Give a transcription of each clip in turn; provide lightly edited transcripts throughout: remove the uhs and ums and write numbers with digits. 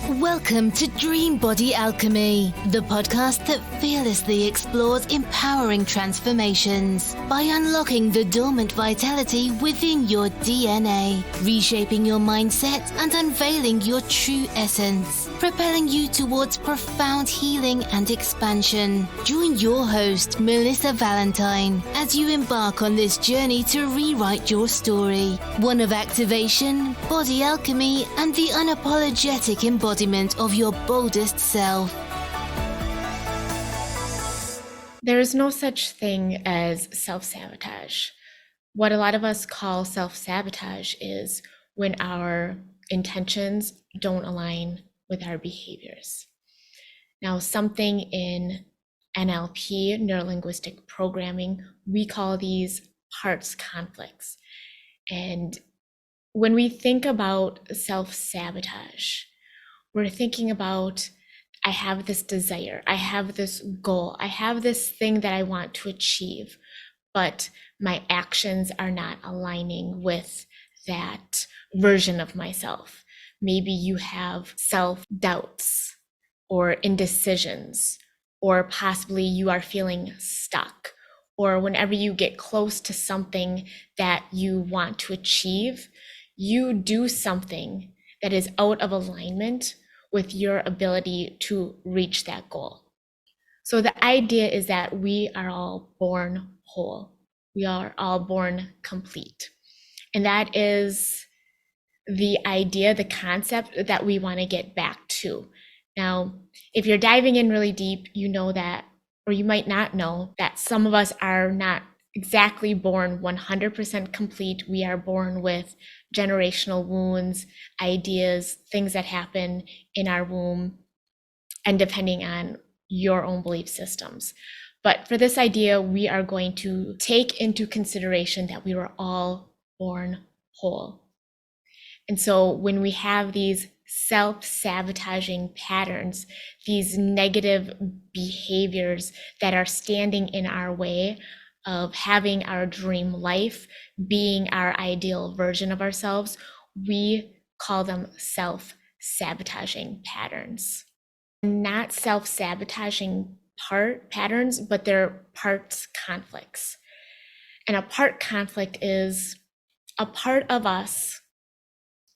Welcome to Dream Body Alchemy, the podcast that fearlessly explores empowering transformations by unlocking the dormant vitality within your DNA, reshaping your mindset and unveiling your true essence, propelling you towards profound healing and expansion. Join your host, Melissa Valentine, as you embark on this journey to rewrite your story, one of activation, body alchemy, and the unapologetic embodiment of your boldest self. There is no such thing as self-sabotage. What a lot of us call self-sabotage is when our intentions don't align with our behaviors. Now, something in NLP, Neuro Linguistic Programming, we call these parts conflicts. And when we think about self-sabotage, we're thinking about, I have this desire, I have this goal, I have this thing that I want to achieve, but my actions are not aligning with that version of myself. Maybe you have self-doubts or indecisions, or possibly you are feeling stuck, or whenever you get close to something that you want to achieve, you do something that is out of alignment with your ability to reach that goal. So the idea is that we are all born whole. We are all born complete. And that is the idea, the concept that we want to get back to. Now, if you're diving in really deep, you know that, or you might not know, that some of us are not exactly born 100% complete. We are born with generational wounds, ideas, things that happen in our womb, and depending on your own belief systems. But for this idea, we are going to take into consideration that we were all born whole. And so when we have these self-sabotaging patterns, these negative behaviors that are standing in our way of having our dream life, being our ideal version of ourselves, we call them self-sabotaging patterns. Not self-sabotaging patterns, but they're parts conflicts. And a part conflict is a part of us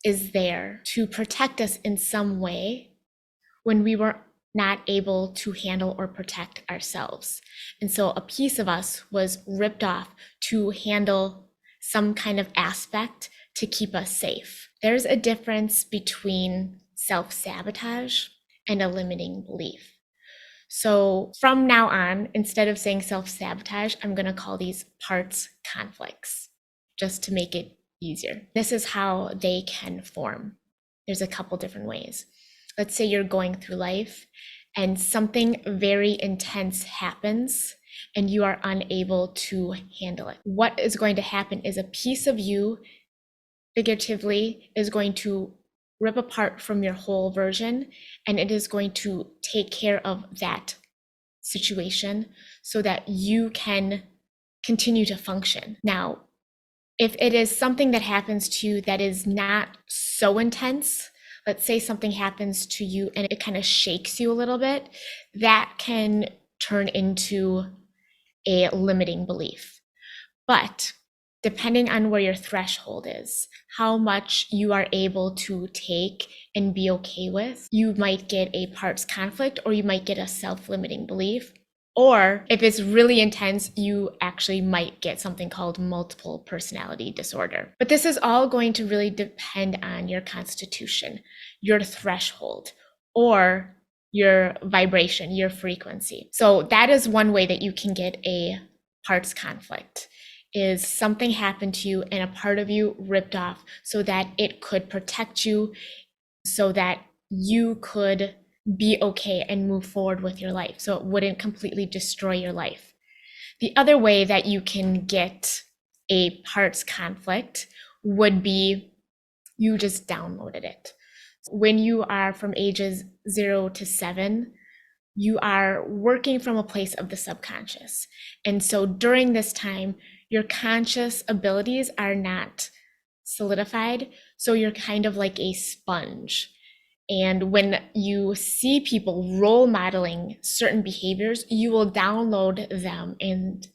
is there to protect us in some way when we were not able to handle or protect ourselves. And so a piece of us was ripped off to handle some kind of aspect to keep us safe. There's a difference between self-sabotage and a limiting belief. So from now on, instead of saying self-sabotage, I'm going to call these parts conflicts, just to make it easier. This is how they can form. There's a couple different ways. Let's say you're going through life and something very intense happens and you are unable to handle it. What is going to happen is a piece of you, figuratively, is going to rip apart from your whole version, and it is going to take care of that situation so that you can continue to function. Now, if it is something that happens to you that is not so intense, let's say something happens to you and it kind of shakes you a little bit, that can turn into a limiting belief. But depending on where your threshold is, how much you are able to take and be okay with, you might get a parts conflict, or you might get a self-limiting belief. Or if it's really intense, you actually might get something called multiple personality disorder. But this is all going to really depend on your constitution, your threshold, or your vibration, your frequency. So that is one way that you can get a parts conflict, is something happened to you and a part of you ripped off so that it could protect you, so that you could be okay and move forward with your life, so it wouldn't completely destroy your life. The other way that you can get a parts conflict would be you just downloaded it. When you are from ages 0 to 7, you are working from a place of the subconscious. And so during this time, your conscious abilities are not solidified. So you're kind of like a sponge. And when you see people role modeling certain behaviors, you will download them. And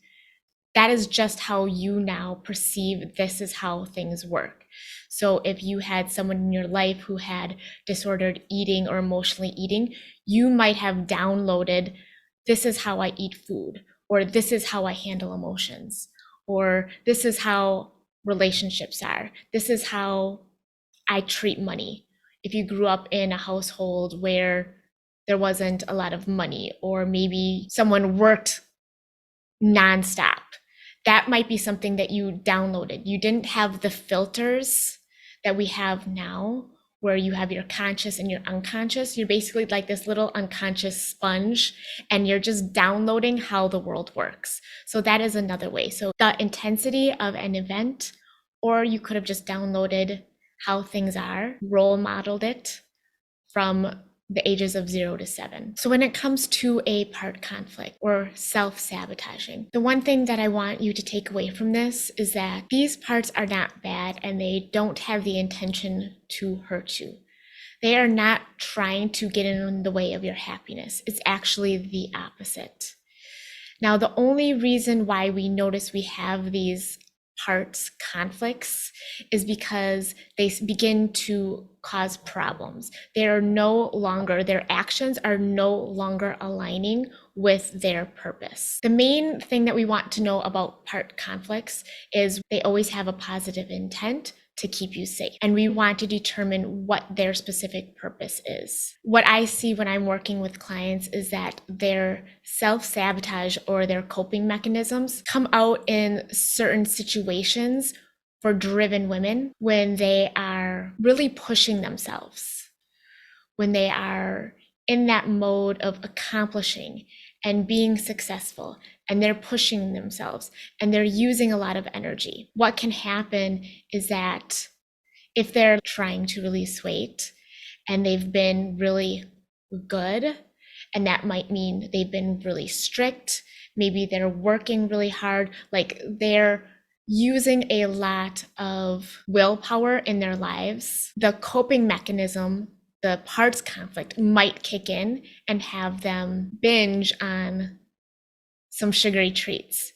that is just how you now perceive this is how things work. So if you had someone in your life who had disordered eating or emotionally eating, you might have downloaded, this is how I eat food, or this is how I handle emotions, or this is how relationships are. This is how I treat money. If you grew up in a household where there wasn't a lot of money, or maybe someone worked nonstop, that might be something that you downloaded. You didn't have the filters that we have now, where you have your conscious and your unconscious. You're basically like this little unconscious sponge, and you're just downloading how the world works. So that is another way. So the intensity of an event, or you could have just downloaded how things are, role modeled it from the ages of 0 to 7. So when it comes to a part conflict or self-sabotaging, the one thing that I want you to take away from this is that these parts are not bad, and they don't have the intention to hurt you. They are not trying to get in the way of your happiness. It's actually the opposite. Now, the only reason why we notice we have these parts conflicts is because they begin to cause problems. Their actions are no longer aligning with their purpose. The main thing that we want to know about part conflicts is they always have a positive intent to keep you safe. And we want to determine what their specific purpose is. What I see when I'm working with clients is that their self-sabotage or their coping mechanisms come out in certain situations for driven women when they are really pushing themselves, when they are in that mode of accomplishing and being successful, and they're pushing themselves and they're using a lot of energy. What can happen is that if they're trying to release weight and they've been really good, and that might mean they've been really strict, maybe they're working really hard, like they're using a lot of willpower in their lives, the coping mechanism, the parts conflict might kick in and have them binge on some sugary treats.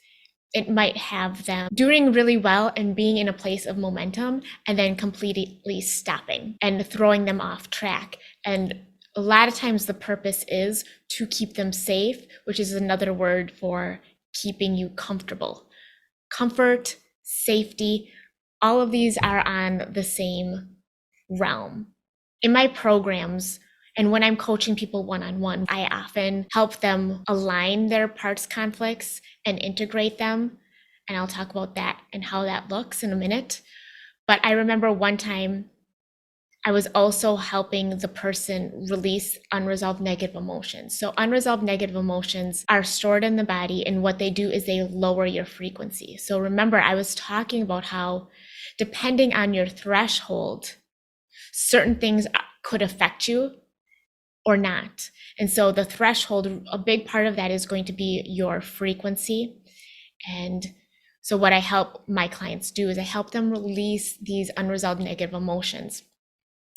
It might have them doing really well and being in a place of momentum and then completely stopping and throwing them off track. And a lot of times the purpose is to keep them safe, which is another word for keeping you comfortable. Comfort, safety, all of these are on the same realm. In my programs, and when I'm coaching people one-on-one, I often help them align their parts conflicts and integrate them. And I'll talk about that and how that looks in a minute. But I remember one time I was also helping the person release unresolved negative emotions. So unresolved negative emotions are stored in the body, and what they do is they lower your frequency. So remember, I was talking about how depending on your threshold, certain things could affect you or not. And so the threshold, a big part of that is going to be your frequency. And so what I help my clients do is I help them release these unresolved negative emotions.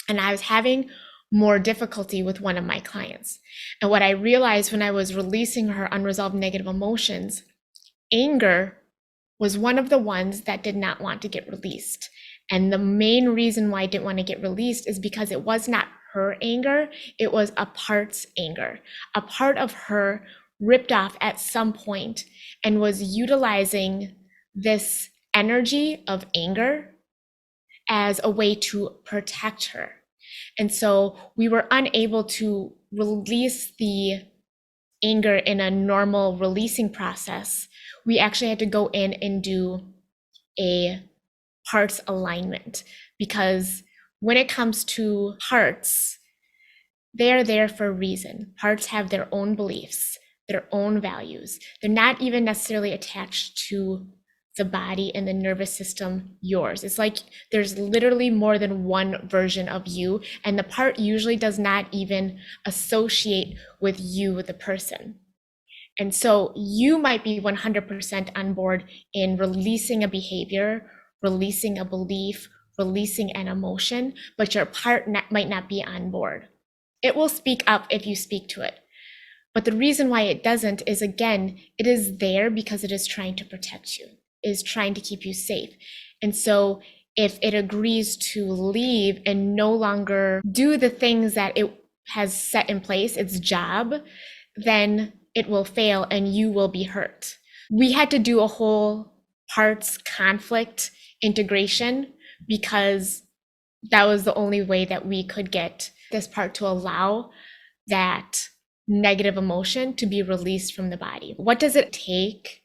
And I was having more difficulty with one of my clients. And what I realized when I was releasing her unresolved negative emotions, anger was one of the ones that did not want to get released. And the main reason why I didn't want to get released is because it was not her anger, it was a part's anger. A part of her ripped off at some point and was utilizing this energy of anger as a way to protect her. And so we were unable to release the anger in a normal releasing process. We actually had to go in and do a parts alignment, because when it comes to parts, they're there for a reason. Parts have their own beliefs, their own values. They're not even necessarily attached to the body and the nervous system, yours. It's like there's literally more than one version of you, and the part usually does not even associate with you, the person. And so you might be 100% on board in releasing a behavior, releasing a belief, releasing an emotion, but your part might not be on board. It will speak up if you speak to it. But the reason why it doesn't is, again, it is there because it is trying to protect you, is trying to keep you safe. And so if it agrees to leave and no longer do the things that it has set in place, its job, then it will fail and you will be hurt. We had to do a whole parts conflict integration because that was the only way that we could get this part to allow that negative emotion to be released from the body. What does it take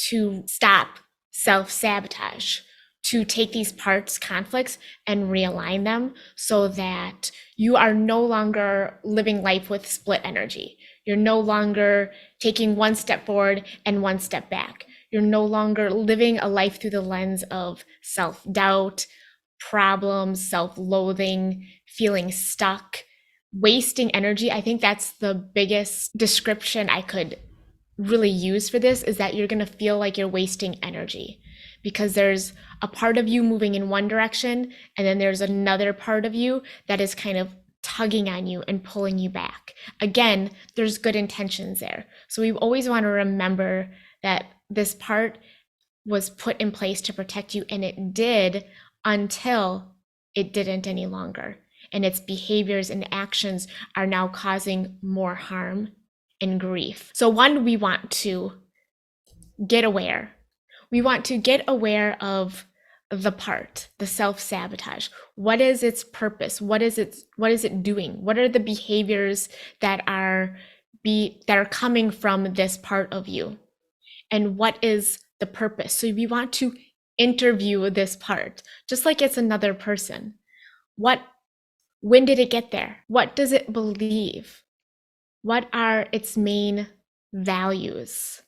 to stop self-sabotage, to take these parts conflicts and realign them so that you are no longer living life with split energy? You're no longer taking one step forward and one step back. You're no longer living a life through the lens of self-doubt, problems, self-loathing, feeling stuck, wasting energy. I think that's the biggest description I could really use for this, is that you're going to feel like you're wasting energy because there's a part of you moving in one direction and then there's another part of you that is kind of tugging on you and pulling you back. Again, there's good intentions there. So we always want to remember that this part was put in place to protect you, and it did until it didn't any longer. And its behaviors and actions are now causing more harm and grief. So one, we want to get aware. We want to get aware of the part, the self-sabotage. What is its purpose? What is it doing? What are the behaviors that are coming from this part of you? And what is the purpose? So we want to interview this part, just like it's another person. When did it get there? What does it believe? What are its main values?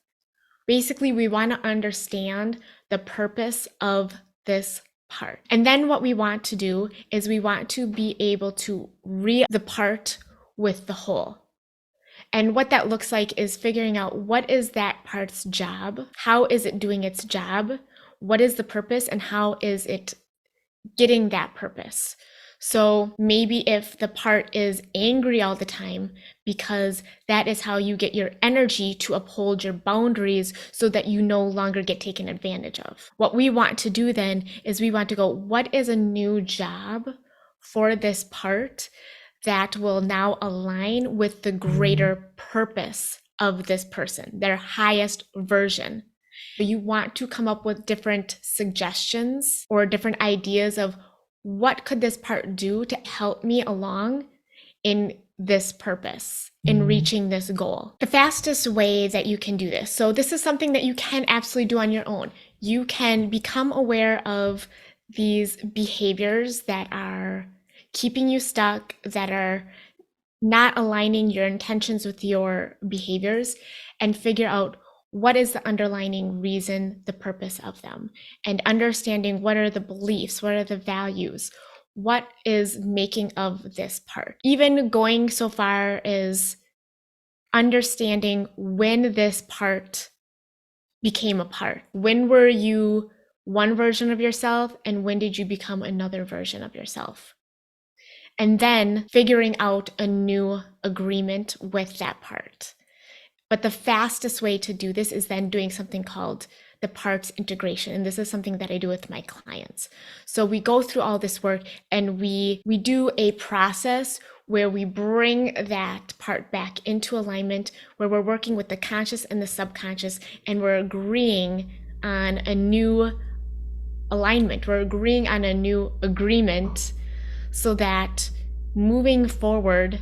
Basically, we want to understand the purpose of this part. And then what we want to do is we want to be able to the part with the whole. And what that looks like is figuring out what is that part's job? How is it doing its job? What is the purpose and how is it getting that purpose? So maybe if the part is angry all the time, because that is how you get your energy to uphold your boundaries so that you no longer get taken advantage of. What we want to do then is we want to go, what is a new job for this part that will now align with the greater purpose of this person, their highest version? You want to come up with different suggestions or different ideas of what could this part do to help me along in this purpose, in reaching this goal. The fastest way that you can do this, so this is something that you can absolutely do on your own. You can become aware of these behaviors that are keeping you stuck, that are not aligning your intentions with your behaviors, and figure out what is the underlying reason, the purpose of them, and understanding what are the beliefs, what are the values, what is making of this part. Even going so far as understanding when this part became a part. When were you one version of yourself and when did you become another version of yourself? And then figuring out a new agreement with that part. But the fastest way to do this is then doing something called the parts integration. And this is something that I do with my clients. So we go through all this work and we do a process where we bring that part back into alignment, where we're working with the conscious and the subconscious, and we're agreeing on a new alignment. We're agreeing on a new agreement so that moving forward,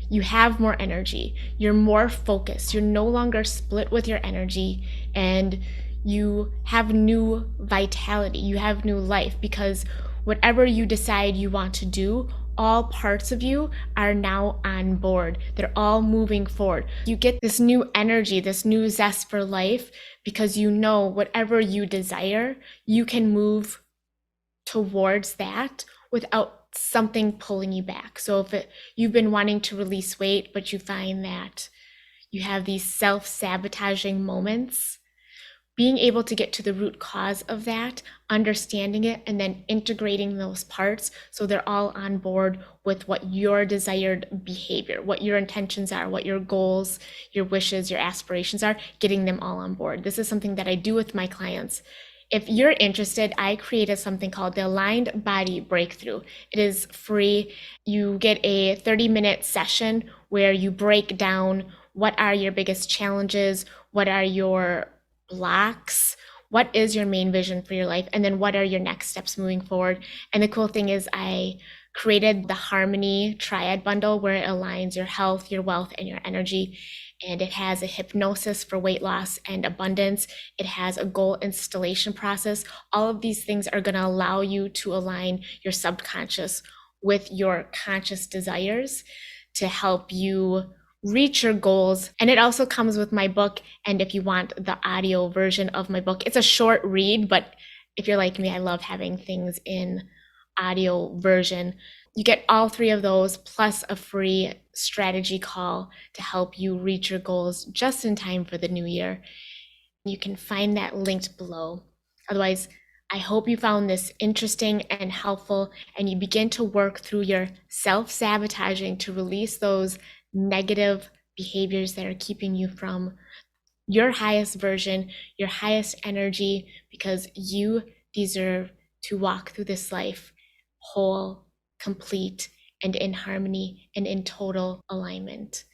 you have more energy, you're more focused, you're no longer split with your energy, and you have new vitality, you have new life, because whatever you decide you want to do, all parts of you are now on board. They're all moving forward. You get this new energy, this new zest for life, because you know whatever you desire, you can move towards that without something pulling you back. So if you've been wanting to release weight, but you find that you have these self-sabotaging moments, being able to get to the root cause of that, understanding it, and then integrating those parts so they're all on board with what your desired behavior, what your intentions are, what your goals, your wishes, your aspirations are, getting them all on board. This is something that I do with my clients. If you're interested, I created something called the Aligned Body Breakthrough. It is free. You get a 30-minute session where you break down what are your biggest challenges, what are your blocks, what is your main vision for your life, and then what are your next steps moving forward. And the cool thing is I created the Harmony Triad bundle where it aligns your health, your wealth, and your energy. And it has a hypnosis for weight loss and abundance. It has a goal installation process. All of these things are going to allow you to align your subconscious with your conscious desires to help you reach your goals. And it also comes with my book. And if you want the audio version of my book, it's a short read, but if you're like me, I love having things in audio version. You get all three of those plus a free strategy call to help you reach your goals just in time for the new year. You can find that linked below. Otherwise, I hope you found this interesting and helpful, and you begin to work through your self-sabotaging to release those negative behaviors that are keeping you from your highest version, your highest energy, because you deserve to walk through this life whole, complete, and in harmony and in total alignment.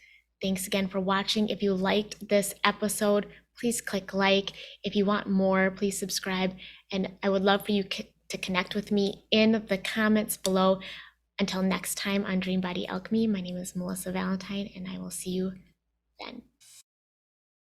Thanks again for watching. If you liked this episode, please click like. If you want more, please subscribe. And I would love for you to connect with me in the comments below. Until next time on Dream Body Alchemy, my name is Melissa Valentine, and I will see you then.